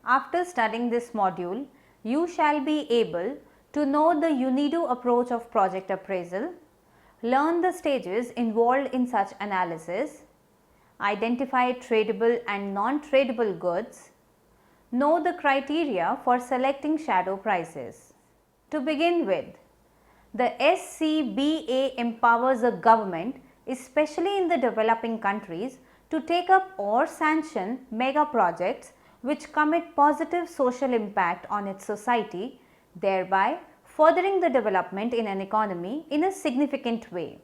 After studying this module, you shall be able to know the UNIDO approach of project appraisal, learn the stages involved in such analysis, identify tradable and non-tradable goods, know the criteria for selecting shadow prices. To begin with, the SCBA empowers the government, especially in the developing countries, to take up or sanction mega projects which commit positive social impact on its society, thereby furthering the development in an economy in a significant way.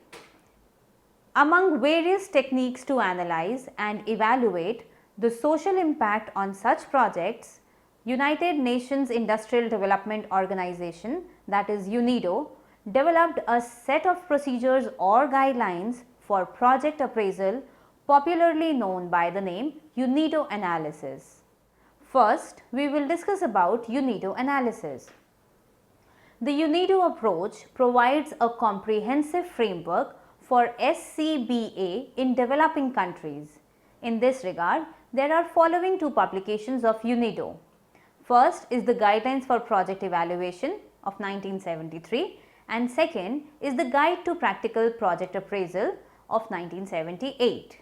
Among various techniques to analyze and evaluate the social impact on such projects, United Nations Industrial Development Organization, that is UNIDO, developed a set of procedures or guidelines for project appraisal, popularly known by the name UNIDO analysis. First, we will discuss about UNIDO analysis. The UNIDO approach provides a comprehensive framework for SCBA in developing countries. In this regard, there are following two publications of UNIDO. First is the Guidelines for Project Evaluation of 1973 and second is the Guide to Practical Project Appraisal of 1978.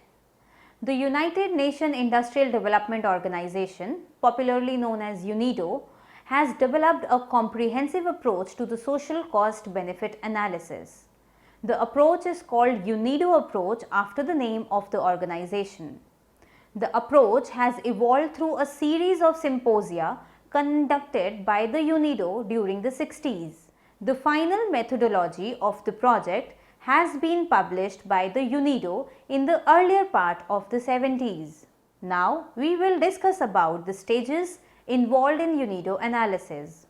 The United Nations Industrial Development Organization, popularly known as UNIDO, has developed a comprehensive approach to the social cost benefit analysis. The approach is called UNIDO approach after the name of the organization. The approach has evolved through a series of symposia conducted by the UNIDO during the 60s. The final methodology of the project has been published by the UNIDO in the earlier part of the 70s. Now, we will discuss about the stages involved in UNIDO analysis.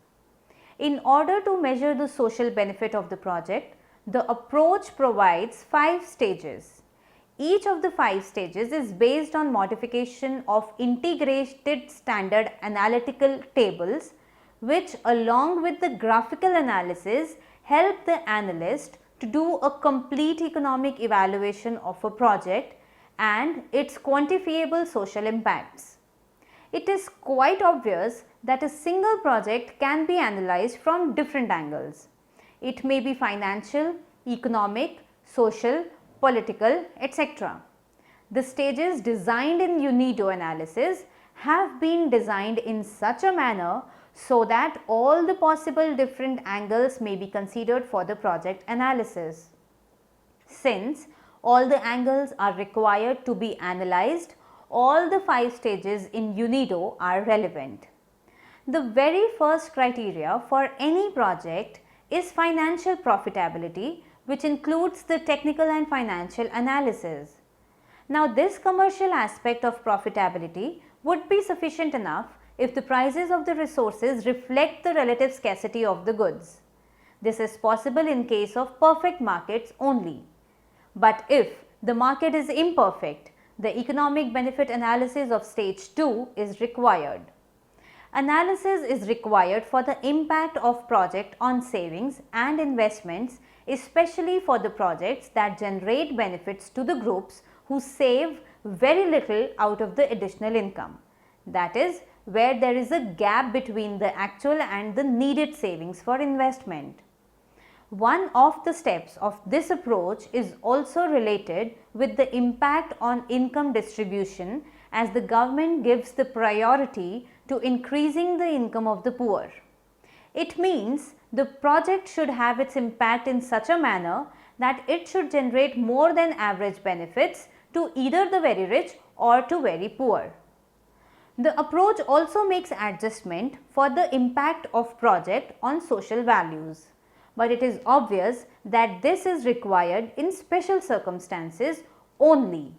In order to measure the social benefit of the project, the approach provides 5 stages. Each of the 5 stages is based on modification of integrated standard analytical tables which along with the graphical analysis help the analyst to do a complete economic evaluation of a project and its quantifiable social impacts. It is quite obvious that a single project can be analyzed from different angles. It may be financial, economic, social, political, etc. The stages designed in UNIDO analysis have been designed in such a manner so that all the possible different angles may be considered for the project analysis. Since all the angles are required to be analyzed, all the 5 stages in UNIDO are relevant. The very first criteria for any project is financial profitability, which includes the technical and financial analysis. Now, this commercial aspect of profitability would be sufficient enough if the prices of the resources reflect the relative scarcity of the goods. This is possible in case of perfect markets only. But if the market is imperfect, the economic benefit analysis of stage 2 is required. Analysis is required for the impact of project on savings and investments, especially for the projects that generate benefits to the groups who save very little out of the additional income. That is, where there is a gap between the actual and the needed savings for investment. One of the steps of this approach is also related with the impact on income distribution, as the government gives the priority to increasing the income of the poor. It means the project should have its impact in such a manner that it should generate more than average benefits to either the very rich or to very poor. The approach also makes adjustment for the impact of project on social values. But it is obvious that this is required in special circumstances only,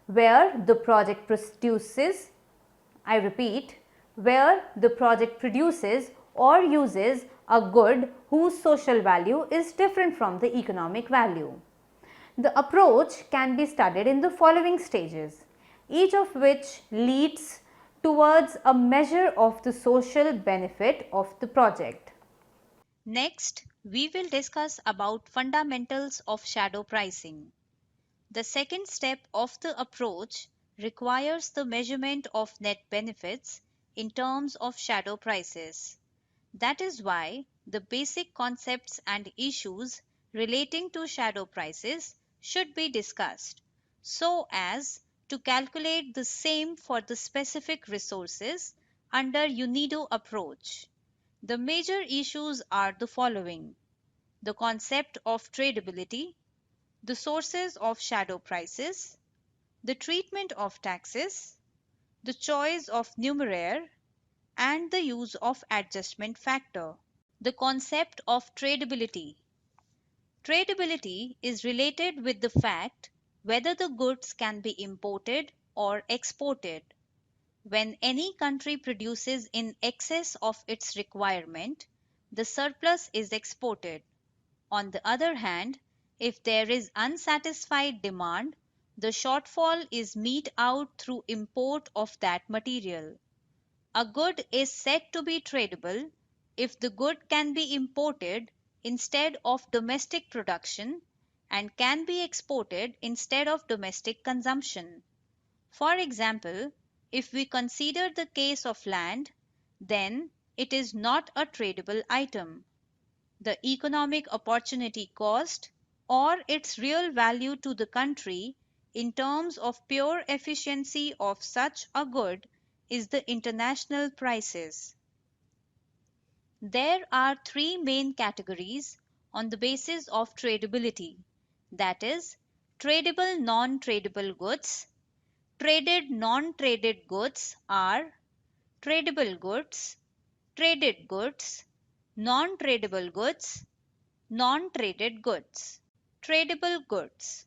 where the project produces, I repeat, where the project produces or uses a good whose social value is different from the economic value. The approach can be studied in the following stages, each of which leads towards a measure of the social benefit of the project. Next, we will discuss about fundamentals of shadow pricing. The second step of the approach requires the measurement of net benefits, in terms of shadow prices. That is why the basic concepts and issues relating to shadow prices should be discussed so as to calculate the same for the specific resources under UNIDO approach. The major issues are the following: the concept of tradability, the sources of shadow prices, the treatment of taxes, the choice of numeraire, and the use of adjustment factor. The concept of tradability. Tradability is related with the fact whether the goods can be imported or exported. When any country produces in excess of its requirement, the surplus is exported. On the other hand, if there is unsatisfied demand, the shortfall is mete out through import of that material. A good is said to be tradable if the good can be imported instead of domestic production and can be exported instead of domestic consumption. For example, if we consider the case of land, then it is not a tradable item. The economic opportunity cost or its real value to the country in terms of pure efficiency of such a good is the international prices. There are three main categories on the basis of tradability, that is, tradable non-tradable goods. Traded non-traded goods are tradable goods, traded goods, non-tradable goods, non-traded goods. Tradable goods.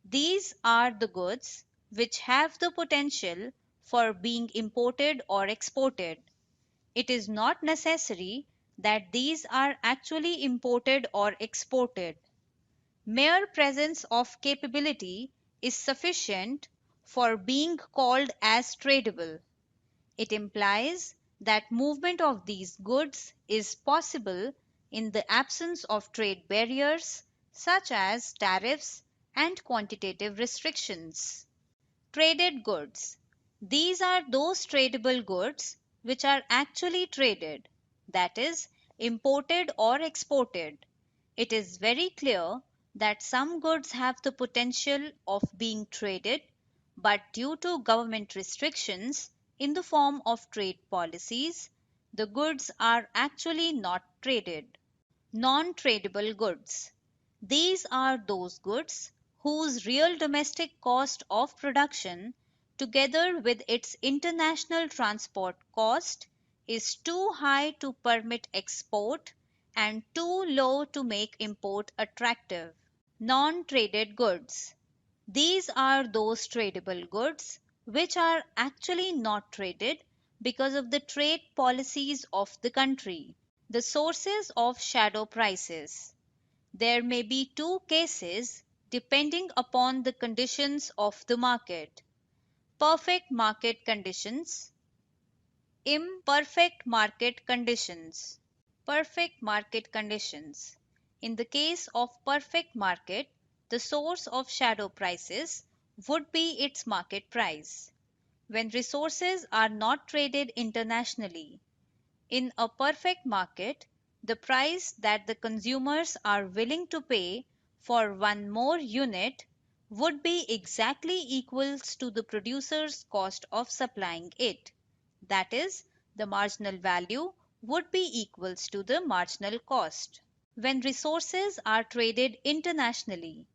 These are the goods which have the potential for being imported or exported. It is not necessary that these are actually imported or exported. Mere presence of capability is sufficient for being called as tradable. It implies that movement of these goods is possible in the absence of trade barriers such as tariffs and quantitative restrictions. Traded goods. These are those tradable goods which are actually traded, that is, imported or exported. It is very clear that some goods have the potential of being traded, but due to government restrictions in the form of trade policies, the goods are actually not traded. Non-tradable goods. These are those goods whose real domestic cost of production, together with its international transport cost, is too high to permit export and too low to make import attractive. Non-traded goods. These are those tradable goods which are actually not traded because of the trade policies of the country. The sources of shadow prices. There may be two cases depending upon the conditions of the market: perfect market conditions, imperfect market conditions. Perfect market conditions. In the case of perfect market, the source of shadow prices would be its market price. When resources are not traded internationally, in a perfect market, the price that the consumers are willing to pay for one more unit would be exactly equals to the producer's cost of supplying it. That is, the marginal value would be equals to the marginal cost. When resources are traded internationally,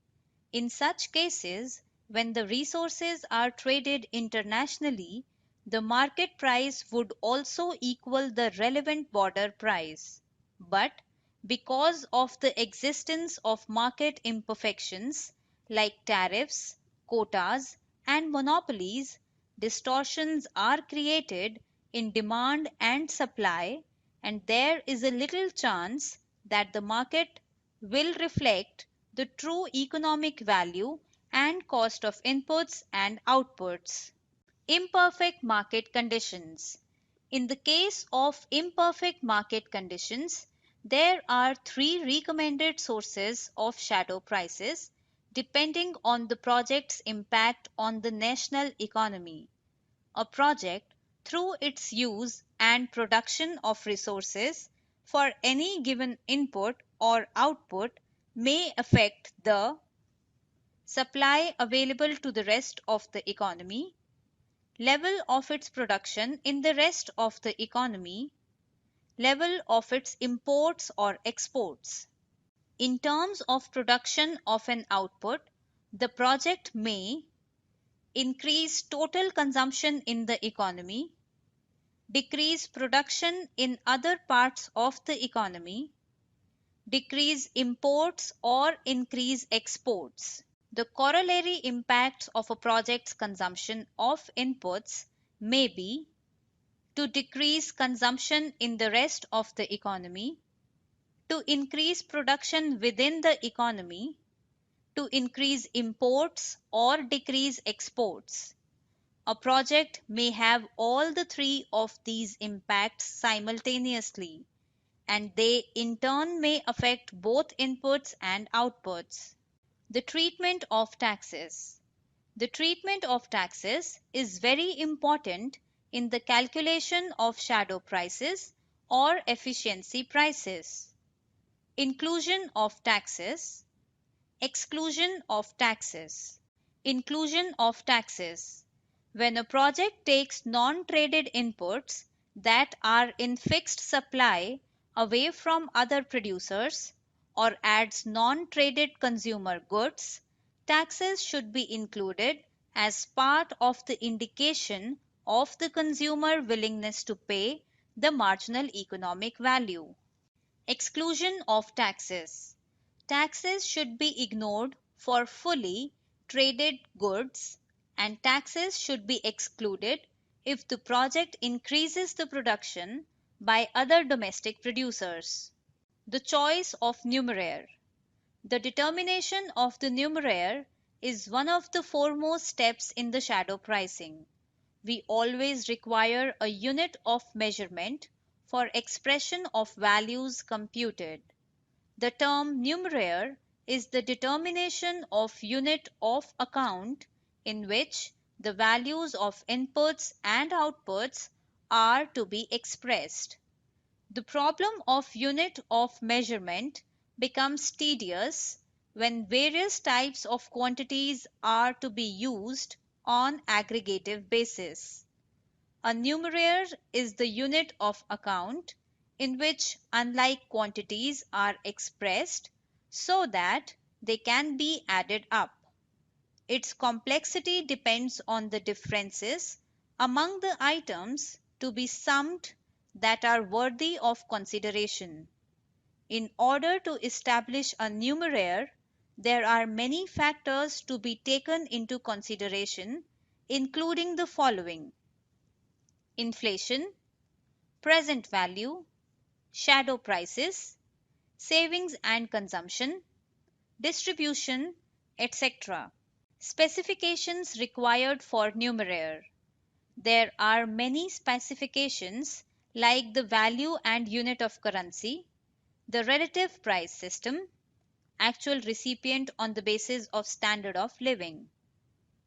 in such cases, when the resources are traded internationally, the market price would also equal the relevant border price. But because of the existence of market imperfections like tariffs, quotas, and monopolies, distortions are created in demand and supply, and there is a little chance that the market will reflect the true economic value and cost of inputs and outputs. Imperfect market conditions. In the case of imperfect market conditions, there are three recommended sources of shadow prices depending on the project's impact on the national economy. A project through its use and production of resources for any given input or output may affect the supply available to the rest of the economy, level of its production in the rest of the economy, level of its imports or exports. In terms of production of an output, the project may increase total consumption in the economy, decrease production in other parts of the economy, decrease imports or increase exports. The corollary impacts of a project's consumption of inputs may be to decrease consumption in the rest of the economy, to increase production within the economy, to increase imports or decrease exports. A project may have all the three of these impacts simultaneously, and they in turn may affect both inputs and outputs. The treatment of taxes. The treatment of taxes is very important in the calculation of shadow prices or efficiency prices. Inclusion of taxes. Exclusion of taxes. Inclusion of taxes. When a project takes non-traded inputs that are in fixed supply away from other producers or adds non-traded consumer goods, taxes should be included as part of the indication of the consumer willingness to pay the marginal economic value. Exclusion of taxes. Taxes should be ignored for fully traded goods, and taxes should be excluded if the project increases the production by other domestic producers. The choice of numeraire. The determination of the numeraire is one of the foremost steps in the shadow pricing. We always require a unit of measurement for expression of values computed. The term numeraire is the determination of unit of account in which the values of inputs and outputs are to be expressed. The problem of unit of measurement becomes tedious when various types of quantities are to be used on aggregative basis. A numeraire is the unit of account in which unlike quantities are expressed so that they can be added up. Its complexity depends on the differences among the items to be summed that are worthy of consideration. In order to establish a numeraire, there are many factors to be taken into consideration, including the following: inflation, present value, shadow prices, savings and consumption, distribution, etc. Specifications required for numeraire. There are many specifications like the value and unit of currency, the relative price system, actual recipient on the basis of standard of living.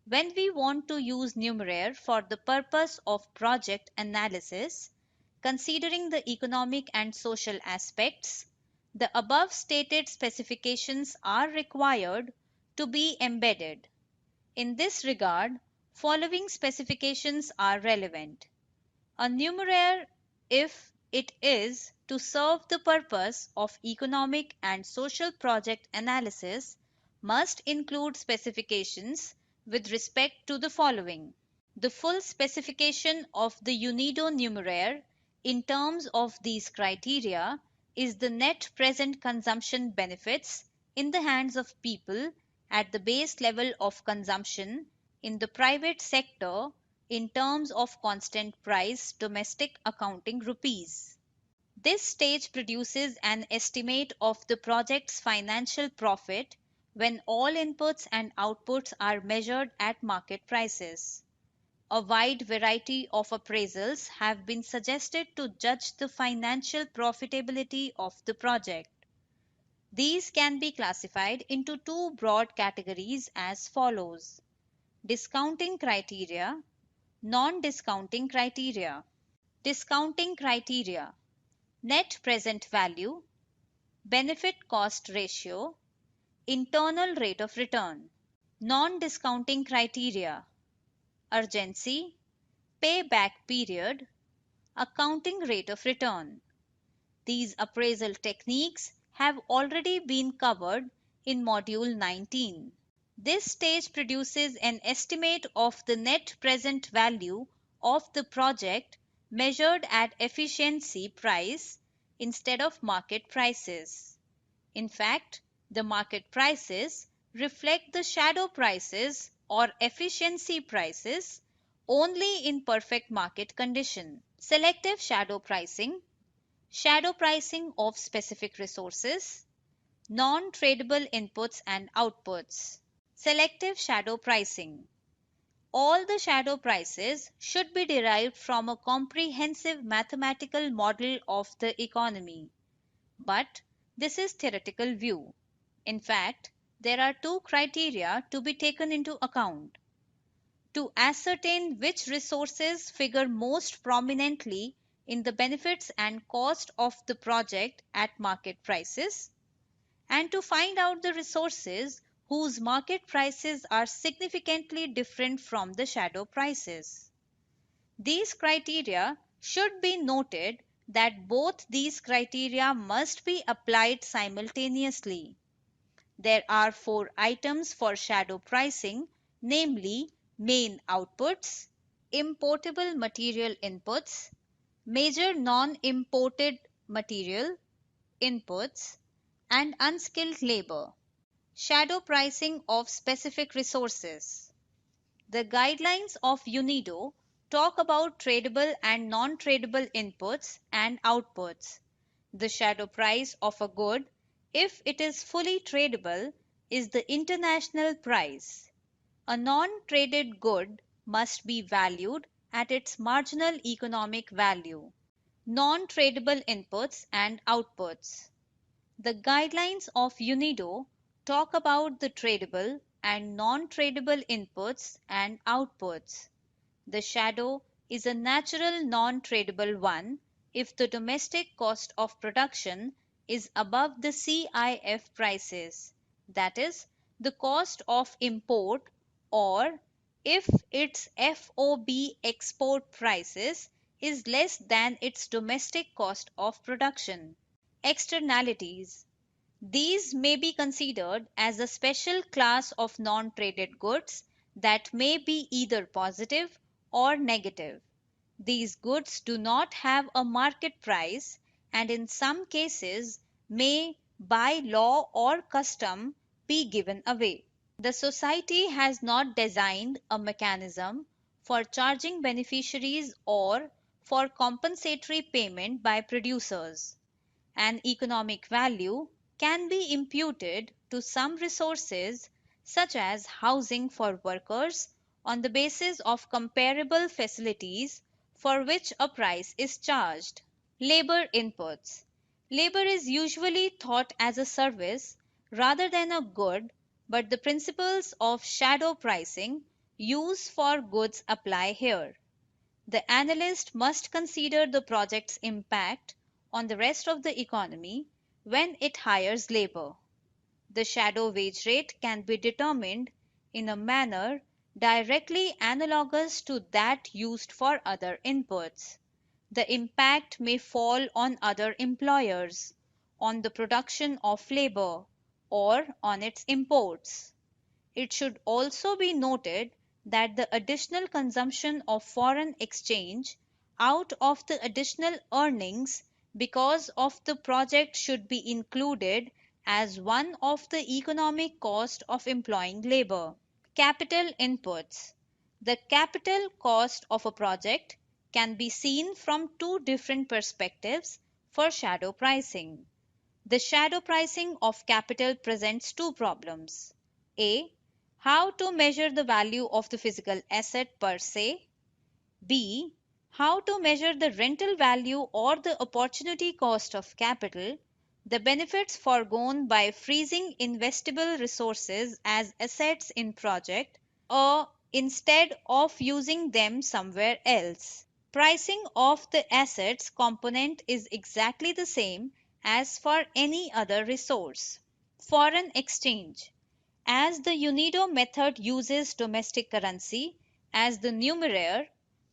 When we want to use numeraire for the purpose of project analysis, considering the economic and social aspects, the above stated specifications are required to be embedded. In this regard, following specifications are relevant. A numeraire, if it is to serve the purpose of economic and social project analysis, must include specifications with respect to the following: the full specification of the UNIDO numeraire in terms of these criteria is the net present consumption benefits in the hands of people at the base level of consumption in the private sector in terms of constant price domestic accounting rupees. This stage produces an estimate of the project's financial profit when all inputs and outputs are measured at market prices. A wide variety of appraisals have been suggested to judge the financial profitability of the project. These can be classified into two broad categories as follows: discounting criteria, Non-discounting criteria. Discounting criteria: net present value, benefit cost ratio, internal rate of return. Non-discounting criteria: urgency, payback period, accounting rate of return. These appraisal techniques have already been covered in Module 19. This stage produces an estimate of the net present value of the project measured at efficiency price instead of market prices. In fact, the market prices reflect the shadow prices or efficiency prices only in perfect market condition. Selective shadow pricing of specific resources, non-tradable inputs and outputs. Selective shadow pricing. All the shadow prices should be derived from a comprehensive mathematical model of the economy. But this is theoretical view. In fact, there are two criteria to be taken into account. To ascertain which resources figure most prominently in the benefits and cost of the project at market prices, and to find out the resources whose market prices are significantly different from the shadow prices. These criteria should be noted that both these criteria must be applied simultaneously. There are 4 items for shadow pricing, namely main outputs, importable material inputs, major non-imported material inputs, and unskilled labor. Shadow pricing of specific resources. The guidelines of UNIDO talk about tradable and non-tradable inputs and outputs. The shadow price of a good, if it is fully tradable, is the international price. A non-traded good must be valued at its marginal economic value. Non-tradable inputs and outputs. The guidelines of UNIDO talk about the tradable and non-tradable inputs and outputs. The shadow is a natural non-tradable one if the domestic cost of production is above the CIF prices, that is, the cost of import, or if its FOB export prices is less than its domestic cost of production. Externalities. These may be considered as a special class of non-traded goods that may be either positive or negative. These goods do not have a market price and in some cases may by law or custom be given away. The society has not designed a mechanism for charging beneficiaries or for compensatory payment by producers. An economic value can be imputed to some resources such as housing for workers on the basis of comparable facilities for which a price is charged. Labor inputs. Labor is usually thought as a service rather than a good, but the principles of shadow pricing used for goods apply here. The analyst must consider the project's impact on the rest of the economy when it hires labor. The shadow wage rate can be determined in a manner directly analogous to that used for other inputs. The impact may fall on other employers, on the production of labor, or on its imports. It should also be noted that the additional consumption of foreign exchange out of the additional earnings because of the project should be included as one of the economic cost of employing labor. Capital inputs. The capital cost of a project can be seen from two different perspectives for shadow pricing. The shadow pricing of capital presents two problems. A. How to measure the value of the physical asset per se. B. How to measure the rental value or the opportunity cost of capital, the benefits foregone by freezing investable resources as assets in project, or instead of using them somewhere else. Pricing of the assets component is exactly the same as for any other resource. Foreign exchange. As the UNIDO method uses domestic currency as the numeraire,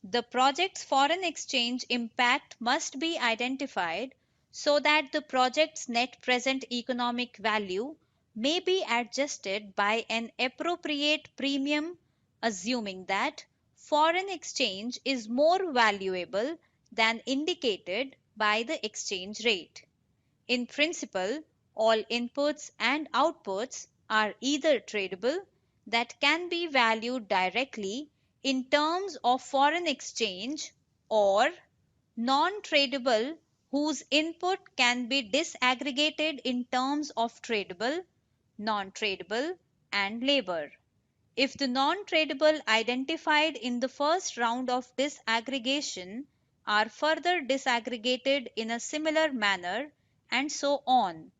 the project's foreign exchange impact must be identified so that the project's net present economic value may be adjusted by an appropriate premium, assuming that foreign exchange is more valuable than indicated by the exchange rate. In principle, all inputs and outputs are either tradable, that can be valued directly in terms of foreign exchange, or non-tradable, whose input can be disaggregated in terms of tradable, non-tradable, and labor. If the non-tradable identified in the first round of disaggregation are further disaggregated in a similar manner, and so on.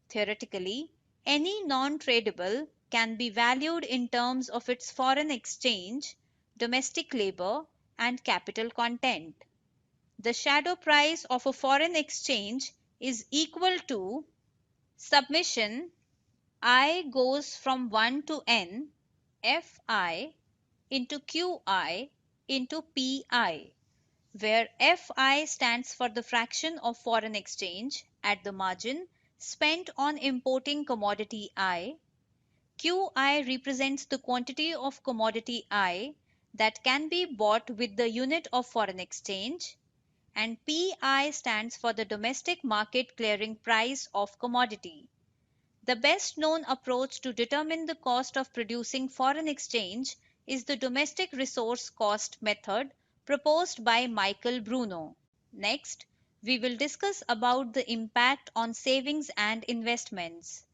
Theoretically, any non-tradable can be valued in terms of its foreign exchange, domestic labor, and capital content. The shadow price of a foreign exchange is equal to summation I goes from 1 to n Fi into Qi into Pi, where Fi stands for the fraction of foreign exchange at the margin spent on importing commodity I, Qi represents the quantity of commodity I that can be bought with the unit of foreign exchange, and Pi stands for the domestic market clearing price of commodity. The best known approach to determine the cost of producing foreign exchange is the domestic resource cost method proposed by Michael Bruno. Next, we will discuss about the impact on savings and investments.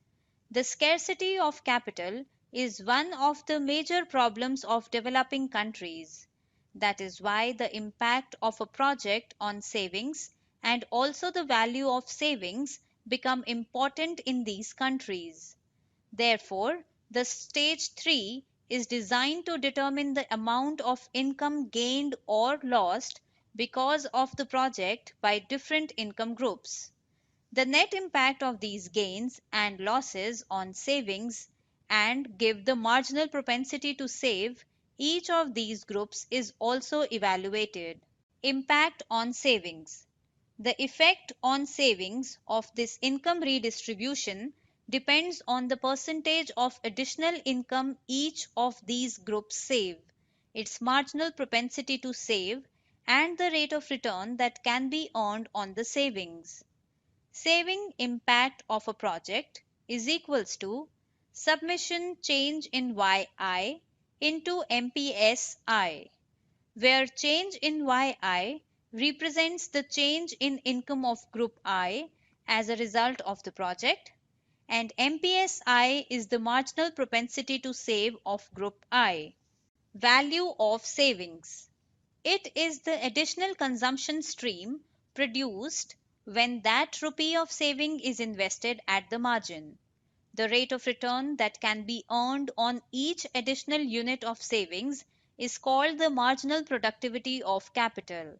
The scarcity of capital is one of the major problems of developing countries. That is why the impact of a project on savings and also the value of savings become important in these countries. Therefore, the stage 3 is designed to determine the amount of income gained or lost because of the project by different income groups. The net impact of these gains and losses on savings and give the marginal propensity to save each of these groups is also evaluated. Impact on savings. The effect on savings of this income redistribution depends on the percentage of additional income each of these groups save, its marginal propensity to save, and the rate of return that can be earned on the savings. Saving impact of a project is equals to summation change in yi into MPSI, where change in yi represents the change in income of group I as a result of the project, and MPSI is the marginal propensity to save of group I. Value of savings. It is the additional consumption stream produced when that rupee of saving is invested at the margin. The rate of return that can be earned on each additional unit of savings is called the marginal productivity of capital.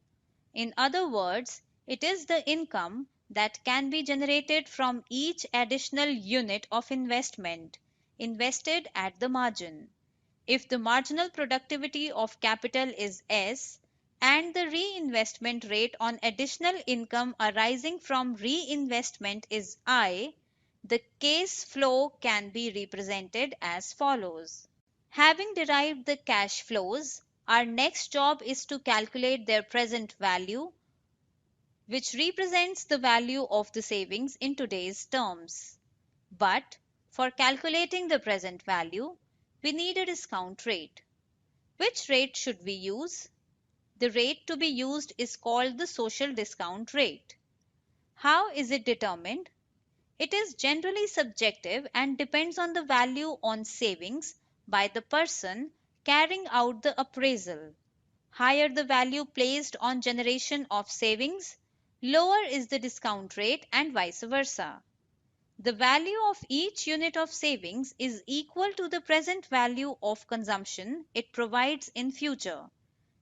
In other words, it is the income that can be generated from each additional unit of investment invested at the margin. If the marginal productivity of capital is S and the reinvestment rate on additional income arising from reinvestment is I, the case flow can be represented as follows. Having derived the cash flows, our next job is to calculate their present value, which represents the value of the savings in today's terms. But for calculating the present value, we need a discount rate. Which rate should we use? The rate to be used is called the social discount rate. How is it determined? It is generally subjective and depends on the value on savings by the person carrying out the appraisal. Higher the value placed on generation of savings, lower is the discount rate, and vice versa. The value of each unit of savings is equal to the present value of consumption it provides in future.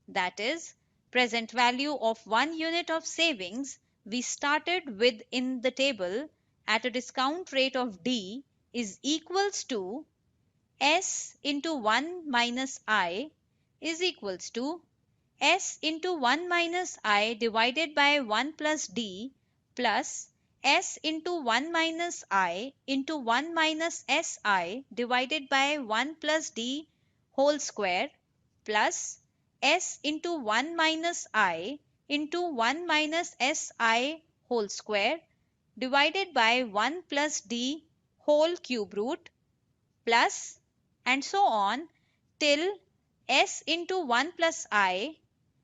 That is, present value of 1 unit of savings we started with in the table at a discount rate of D is equals to S into 1 minus I is equals to S into 1 minus I divided by 1 plus D plus S into 1 minus I into 1 minus Si divided by 1 plus D whole square plus S into 1 minus I into 1 minus Si whole square divided by 1 plus D whole cube root plus and so on till S into 1 plus I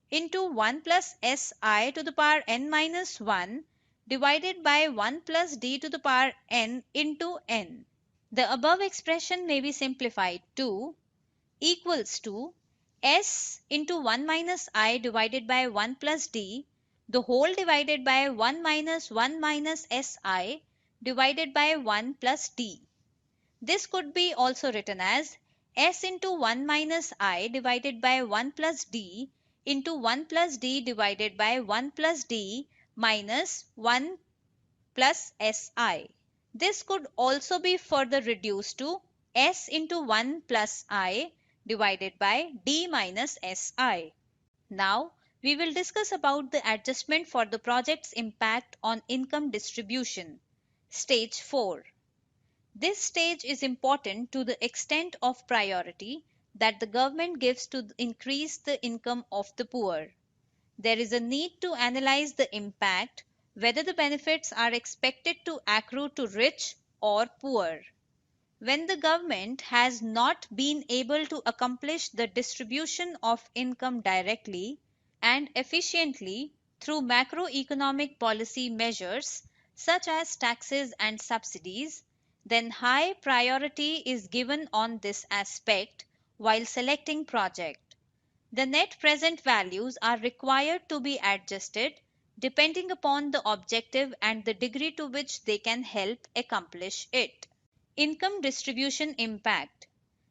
into 1 plus Si to the power n minus 1 divided by 1 plus d to the power n into n. The above expression may be simplified to equals to S into 1 minus I divided by 1 plus d, the whole divided by 1 minus Si divided by 1 plus d. This could be also written as S into 1 minus I divided by 1 plus d into 1 plus d divided by 1 plus d minus 1 plus Si. This could also be further reduced to S into 1 plus I divided by d minus Si. Now, we will discuss about the adjustment for the project's impact on income distribution. Stage 4. This stage is important to the extent of priority that the government gives to increase the income of the poor. There is a need to analyze the impact, whether the benefits are expected to accrue to rich or poor. When the government has not been able to accomplish the distribution of income directly and efficiently through macroeconomic policy measures such as taxes and subsidies, then high priority is given on this aspect while selecting project. The net present values are required to be adjusted depending upon the objective and the degree to which they can help accomplish it. Income distribution impact.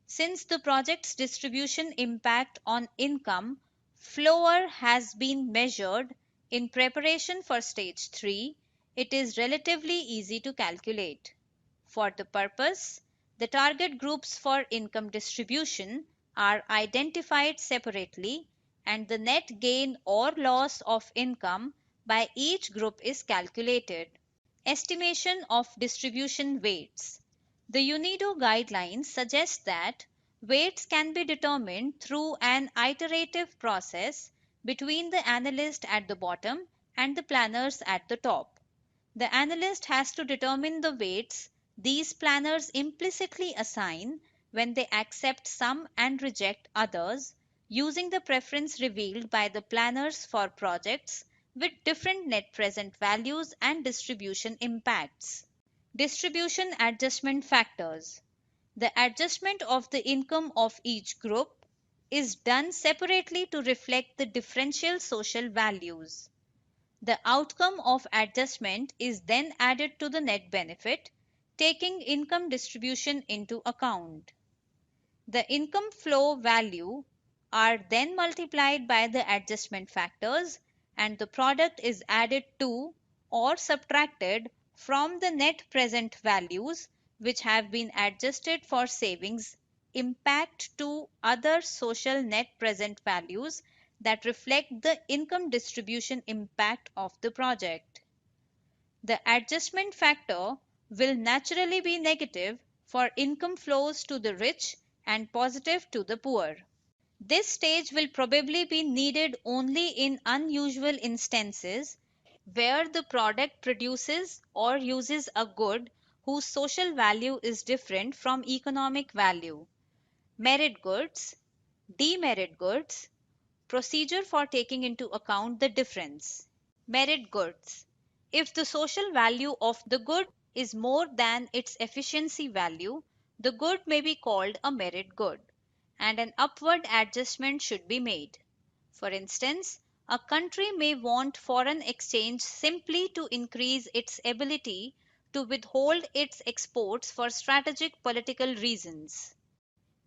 Since the project's distribution impact on income flow has been measured in preparation for stage 3, it is relatively easy to calculate. For the purpose, the target groups for income distribution are identified separately and the net gain or loss of income by each group is calculated. Estimation of distribution weights. The UNIDO guidelines suggest that weights can be determined through an iterative process between the analyst at the bottom and the planners at the top. The analyst has to determine the weights these planners implicitly assign when they accept some and reject others, using the preference revealed by the planners for projects with different net present values and distribution impacts. Distribution adjustment factors. The adjustment of the income of each group is done separately to reflect the differential social values. The outcome of adjustment is then added to the net benefit, taking income distribution into account. The income flow value are then multiplied by the adjustment factors and the product is added to or subtracted from the net present values which have been adjusted for savings impact to other social net present values that reflect the income distribution impact of the project. The adjustment factor will naturally be negative for income flows to the rich and positive to the poor. This stage will probably be needed only in unusual instances where the product produces or uses a good whose social value is different from economic value. Merit goods, demerit goods, procedure for taking into account the difference. Merit goods. If the social value of the good is more than its efficiency value, the good may be called a merit good, and an upward adjustment should be made. For instance, a country may want foreign exchange simply to increase its ability to withhold its exports for strategic political reasons.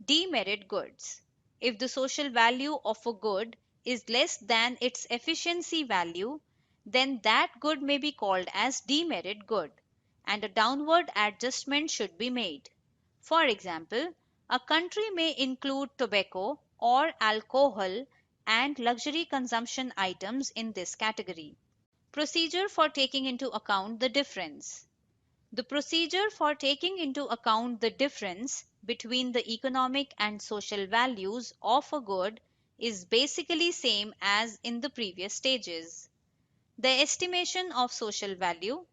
Demerit goods. If the social value of a good is less than its efficiency value, then that good may be called as demerit good, and a downward adjustment should be made. For example, a country may include tobacco or alcohol and luxury consumption items in this category. Procedure for taking into account the difference. The procedure for taking into account the difference between the economic and social values of a good is basically same as in the previous stages. The estimation of social value,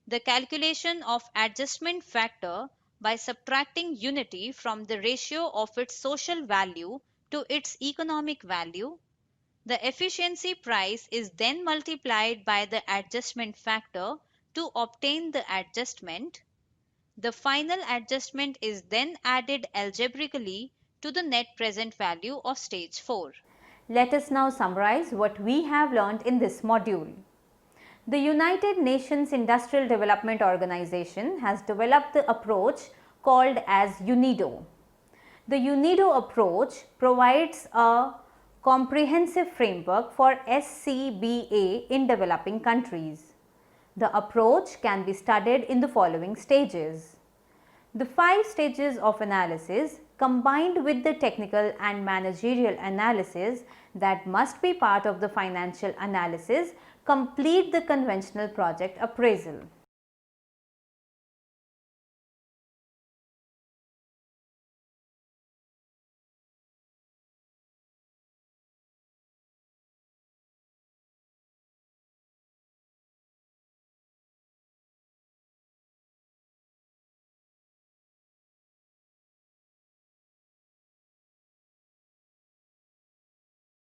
the calculation of adjustment factor by subtracting unity from the ratio of its social value to its economic value. The efficiency price is then multiplied by the adjustment factor to obtain the adjustment. The final adjustment is then added algebraically to the net present value of stage 4. Let us now summarize what we have learnt in this module. The United Nations Industrial Development Organization has developed the approach called as UNIDO. The UNIDO approach provides a comprehensive framework for SCBA in developing countries. The approach can be studied in the following stages. The 5 stages of analysis combined with the technical and managerial analysis that must be part of the financial analysis complete the conventional project appraisal.